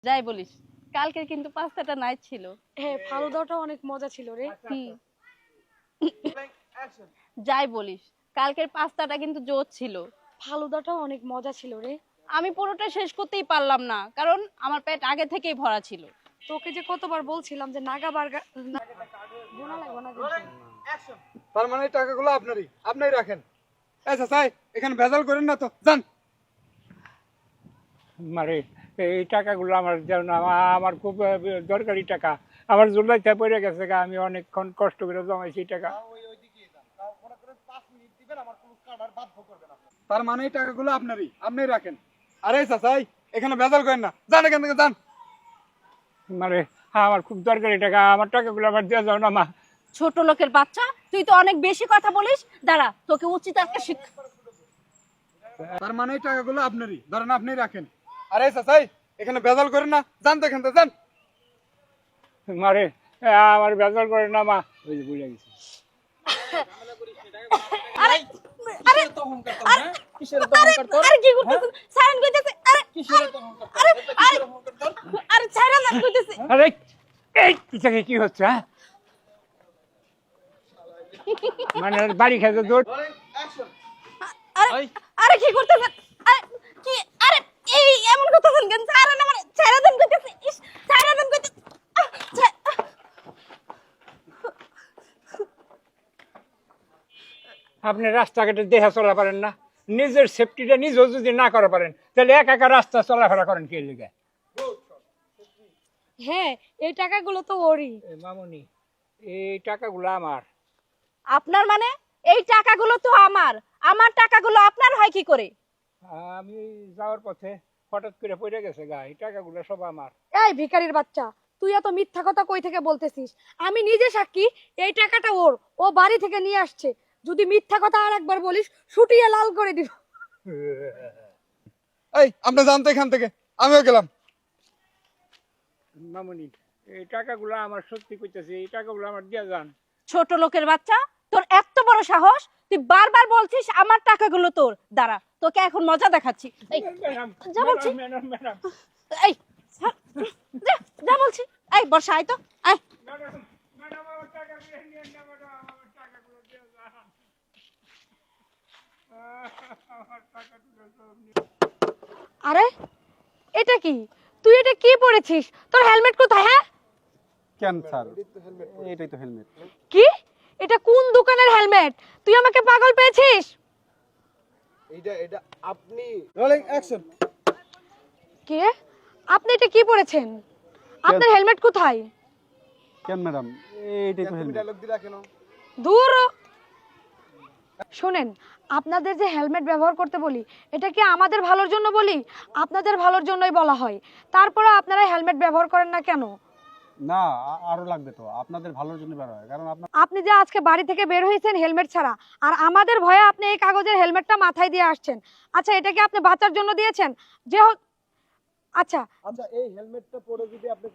যাই বলিস, কালকে কিন্তু পাস্তাটা নাইট ছিল। হ্যাঁ, ফালুদাটা অনেক মজা ছিল রে। যাই বলিস, কালকের পাস্তাটা কিন্তু জোর ছিল। ফালুদাটাও অনেক মজা ছিল রে। আমি পুরোটা শেষ করতেই পারলাম না, কারণ আমার পেট আগে থেকেই ভরা ছিল। তোকে যে কতবার বলছিলাম যে নাগা বার্গার গোনা লাগবে না কিন্তু। তার মানে টাকাগুলো আপনিই রাখেন। আচ্ছা এখানে ভেজাল করেন না তো, যান। মানে এই টাকাগুলো আমার যেন আমার খুব দরকারি টাকা। আমার জুলাইতে পড়ে গেছে গা, আমি অনেকক্ষণ কষ্ট করে জমাইছি টাকা। তার মানে এই টাকাগুলো আপনিই রাখেন। আরে চাচাই, এখানে ভেজাল করেন না, যান এখান থেকে, যান। মানে আমার খুব দরকারি টাকা, আমার টাকাগুলো আমার দিয়ে যাও না মা। ছোট লোকের বাচ্চা, তুই তো অনেক বেশি কথা বলিস। দাঁড়া, তোকে উচিত একটা শিক্ষা। তার মানে এই টাকাগুলো ধরেন আপনিই রাখেন। আরে চাচাই, এখানে ভেজাল করেন না, যান তো এখান থেকে, যান। মারে আমার বেজার করে না মা, ওই যে ভুলে গেছি। আরে আরে আরে কি করতেছ? সাইলেন্ট কইতেছে। আরে আরে আরে আরে ছাইরা না কইতেছে। আরে এই পিছাকে কি হচ্ছে? হ্যাঁ, মানে বাড়ি খেতে দৌড়। আরে আরে কি করতেছেন? আরে কি? আরে এই এমন করতেছেন কেন? ছাড়েন আমার, ছাইরা দেন কইতেছে। ইস, ছাইরা দেন কইতেছে। আপনি রাস্তাঘাটে দেখে চলা পারেন না? নিজের সেফটিটা নিজেও যদি না করা পারেন, তাহলে একা রাস্তা চলাফেরা করেন কে লিগে? হ্যাঁ, এই টাকাগুলো তো ওরই। মামুনি, এই টাকাগুলো আমার। আপনার মানে? এই টাকাগুলো তো আমার। আমার টাকাগুলো আপনার হয় কি করে? আমি যাওয়ার পথে হঠাৎ করে পড়ে গেছে গা, এই টাকাগুলো সব আমার। এই ভিখারির বাচ্চা, তুই এত মিথ্যা কথা কই থেকে বলতেছিস? আমি নিজে সাক্ষী, এই টাকাটা ওর, ও বাড়ি থেকে নিয়ে আসছে। যদি মিথ্যা কথা আর একবার বলিস, শুটিয়ে লাল করে দিব। এই আপনি যান তো এখান থেকে, আমিও গেলাম। মামুনি, এই টাকাগুলো আমার, সত্যি কইতেছি, এই টাকাগুলো আমার দিয়ে যান। ছোট লোকের বাচ্চা, তোর এত বড় সাহস! তুই বারবার বলছিস আমার টাকাগুলো তোর। দাঁড়া, তোকে এখন মজা দেখাচ্ছি। এই যা বলছি, এই ছাড়, যা বলছি। এই বর্ষা, আয় তো, আয়। আরে এটা কি? তুই এটা কি পরেছিস? তোর হেলমেট কোথায়? হ্যাঁ, কেন স্যার, এটাই তো হেলমেট। কি? এটা কোন দোকানের হেলমেট? তুই আমাকে পাগল পেয়েছিস? এটা আপনি। Rolling action. কে? আপনি এটা কি পরেছেন? আপনার হেলমেট কোথায়? কেন ম্যাডাম, এইটাই তো হেলমেট। ডায়লগ দিলা কেন? দূর হ। শোনেন, আপনাদের যে হেলমেট ব্যবহার করতে বলি, এটা কি আমাদের ভালোর জন্য বলি? আপনাদের ভালোর জন্যই বলা হয়। তারপরে আপনারা হেলমেট ব্যবহার করেন না কেন? না, আরো লাগবে তো, আপনাদের ভালোর জন্য বের হয়, কারণ আপনি যে আজকে বাড়ি থেকে বের হয়েছেন হেলমেট ছাড়া, আর আমাদের ভয়ে আপনি এই কাগজের হেলমেটটা মাথায় দিয়ে আসছেন। আচ্ছা, এটা কি আপনি বাচ্চার জন্য দিয়েছেন? যে আচ্ছা, আচ্ছা, এই হেলমেটটা পরে যদি আপনি